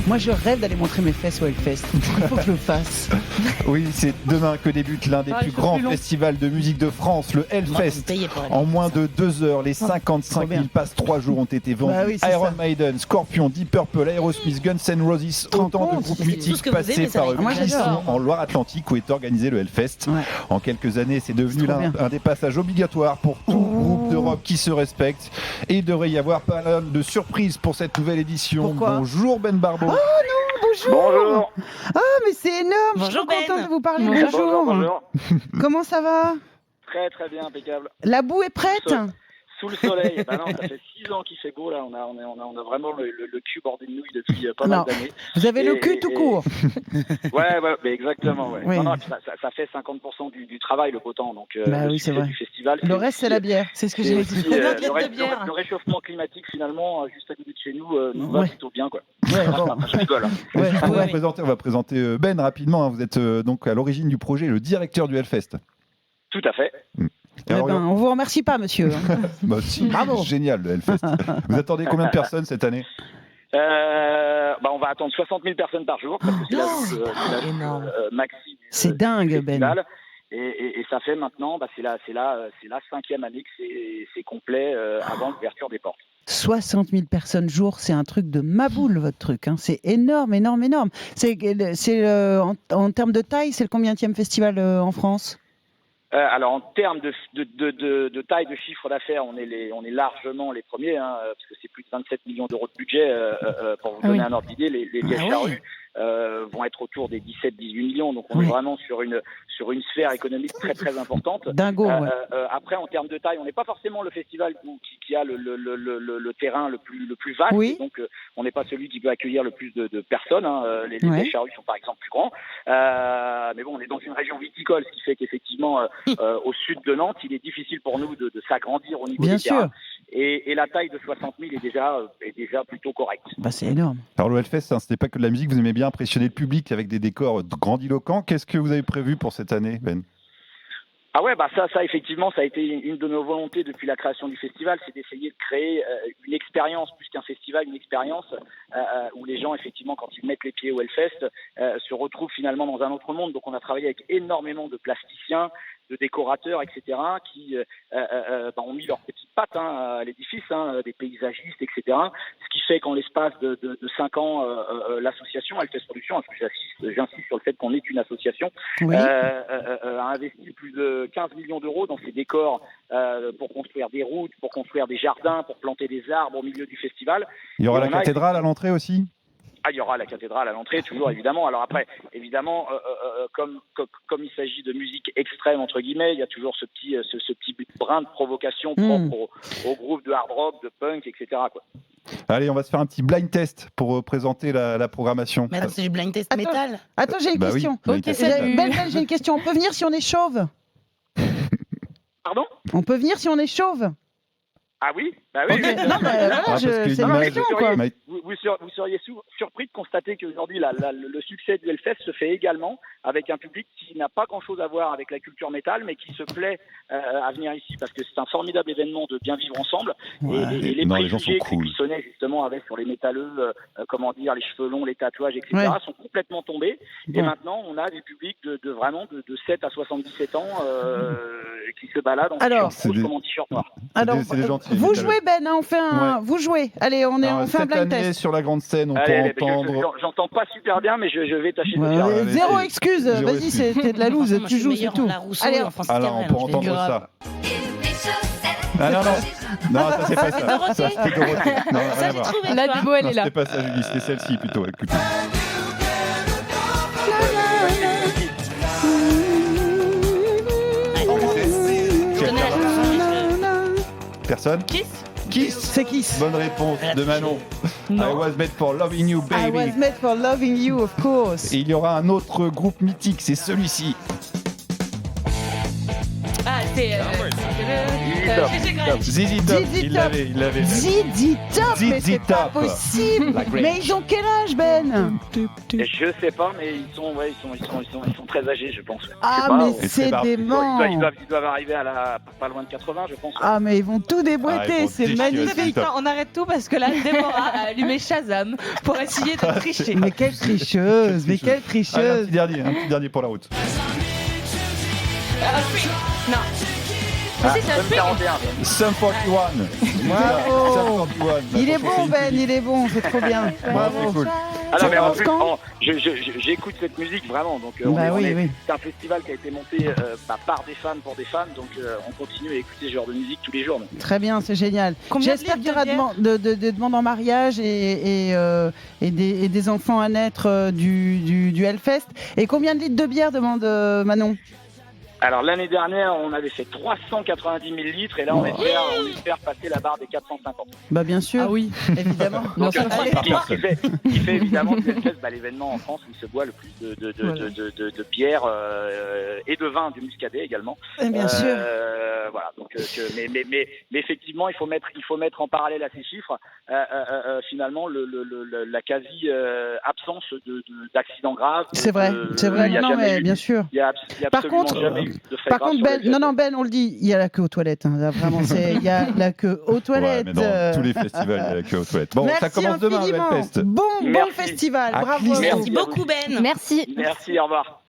Moi, je rêve d'aller montrer mes fesses au Hellfest. Il faut que je le fasse. Oui, c'est demain que débute l'un des plus grands festivals de musique de France, le Hellfest. En moins de 2 heures, les 55 000 passes 3 jours ont été vendus. Bah oui, Iron Maiden, Scorpion, Deep Purple, Aerosmith, Guns N' Roses, autant de groupes mythiques passés par Clisson en Loire-Atlantique où est organisé le Hellfest. Ouais. En quelques années, c'est devenu un des passages obligatoires pour tout groupe de rock qui se respecte. Et il devrait y avoir pas mal de surprises pour cette nouvelle édition. Pourquoi ? Bonjour Ben Barbeau. Oh non, bonjour. Bonjour. Ah, mais c'est énorme. Bonjour, je suis contente de vous parler. Bonjour. Comment ça va ? Très très bien, impeccable. La boue est prête ? Sous le soleil. Bah non, ça fait 6 ans qu'il fait beau là. On a vraiment le cul bordé de nouilles depuis pas mal d'années. Vous avez le cul tout court. Ouais, mais exactement. Ouais. Oui. Non, ça fait 50% du travail le beau temps. Donc oui, c'est vrai. Du festival. Le reste c'est la bière. C'est ce que j'ai dit. Le réchauffement climatique finalement juste à côté de chez nous nous va plutôt bien quoi. Ouais, bon. Je rigole. On va présenter Ben rapidement. Vous êtes donc à l'origine du projet, le directeur du Hellfest. Tout à fait. On vous remercie pas, monsieur. Bah, si, bravo. Génial le Hellfest. Vous attendez combien de personnes cette année ? On va attendre 60 000 personnes par jour parce que c'est la maxi. C'est dingue, Ben. Et ça fait maintenant, c'est la 5e année que c'est complet avant l'ouverture des portes. 60 000 personnes jour, c'est un truc de maboule, votre truc. Hein. C'est énorme. C'est en termes de taille, c'est le combienième festival en France ? Alors en termes de taille de chiffre d'affaires, on est largement les premiers, parce que c'est plus de 27 millions d'euros de budget. Pour vous donner un ordre d'idée, les vieilles charrues vont être autour des 17-18 millions. Donc on est vraiment sur une sphère économique très très importante. Dingo. Après, en termes de taille, on n'est pas forcément le festival qui a le terrain le plus vaste. Oui. Donc on n'est pas celui qui peut accueillir le plus de personnes. Les vieilles charrues sont par exemple plus grands. Mais bon, on est dans une région viticole, ce qui fait qu'effectivement au sud de Nantes, il est difficile pour nous de s'agrandir au niveau des terrains. Et la taille de 60 000 est déjà plutôt correcte. C'est énorme. Alors le Hellfest, ce n'était pas que de la musique, vous aimez bien impressionner le public avec des décors grandiloquents. Qu'est-ce que vous avez prévu pour cette année, Ben ? Ah ouais, ça effectivement, ça a été une de nos volontés depuis la création du festival, c'est d'essayer de créer une expérience plus qu'un festival, une expérience où les gens effectivement, quand ils mettent les pieds au Hellfest, se retrouvent finalement dans un autre monde. Donc on a travaillé avec énormément de plasticiens, de décorateurs, etc., qui ont mis leurs petites pattes à l'édifice, des paysagistes, etc. Ce qui fait qu'en l'espace de 5 ans, l'association Hellfest Productions, parce que j'insiste sur le fait qu'on est une association, a investi plus de 15 millions d'euros dans ces décors pour construire des routes, pour construire des jardins, pour planter des arbres au milieu du festival. Il y aura la cathédrale à l'entrée aussi ? Il y aura la cathédrale à l'entrée, toujours évidemment. Alors après, évidemment, comme il s'agit de musique extrême entre guillemets, il y a toujours ce petit brin de provocation propre au groupe de hard rock, de punk, etc. quoi. Allez, on va se faire un petit blind test pour présenter la programmation. Mais c'est du blind test métal. Attends, j'ai une question. Oui, j'ai une question. On peut venir si on est chauve ? Pardon ? On peut venir si on est chauve ? Ah oui, oui. Non, c'est ma question, quoi. Vous seriez surpris de constater qu'aujourd'hui, le succès du Hellfest se fait également avec un public qui n'a pas grand-chose à voir avec la culture métal, mais qui se plaît à venir ici, parce que c'est un formidable événement de bien vivre ensemble. Et les préjugés que les Clissonnais, justement, avaient sur les métalleux, les cheveux longs, les tatouages, etc., sont complètement tombés. Et maintenant, on a des publics de 7 à 77 ans qui se baladent en t-shirt noir. Alors, vous jouez, Ben, on fait vous jouez. Allez, on fait un blind test. Sur la grande scène, on peut entendre. J'entends pas super bien, mais je vais tâcher de faire. Zéro excuse. Vas-y, c'est de la loose. Tu joues, c'est tout. Allez, alors on peut entendre ça. Non, ça c'est pas ça. Ça c'était Dorothée. Non, rien à voir. La Dubo, elle est là. C'était pas ça, Julie, c'était celle-ci plutôt. Écoute. Personne ? Kiss. C'est Kiss. Bonne réponse de Manon. I was made for loving you, baby. I was made for loving you, of course. Et il y aura un autre groupe mythique, c'est celui-ci. Ah, c'est... ZZ Top, il l'avait. ZZ Top, mais c'est pas possible. Mais ils ont quel âge, Ben? Je sais pas, mais ils sont très âgés, je pense. Ah, mais c'est dément. Ils doivent arriver à pas loin de 80, je pense. Ah, mais ils vont tout déboîter, c'est magnifique. On arrête tout parce que là, Déborah a allumé Shazam pour essayer de tricher. Mais quelle tricheuse, mais quelle tricheuse. Un petit dernier pour la route. Non. C'est 41. Sum 41. Bravo. Il est bon, Ben, il est bon, c'est trop bien. Bravo. C'est cool. Ah non, mais en plus, j'écoute cette musique vraiment. Donc, c'est un festival qui a été monté par des fans pour des fans. Donc, on continue à écouter ce genre de musique tous les jours. Donc. Très bien, c'est génial. J'espère qu'il y aura des demandes en mariage et des enfants à naître du Hellfest. Et combien de litres de bière demande Manon? Alors l'année dernière, on avait fait 390 000 litres et là on espère passer la barre des 450. Bah bien sûr. Ah oui, évidemment. Donc, qui fait évidemment que l'événement en France où il se boit le plus de bière et de vin, du muscadet également. Bien sûr. Voilà. Donc, mais effectivement, il faut mettre en parallèle à ces chiffres finalement la quasi absence d'accidents graves. C'est vrai. Non, mais bien sûr. Par contre, Ben, on le dit, il y a la queue aux toilettes. Hein, là, vraiment, il y a la queue aux toilettes. Ouais, mais dans tous les festivals, il y a la queue aux toilettes. Bon, ça commence demain, le Hellfest. Bon festival. Bravo. Merci beaucoup, Ben. Merci, au revoir.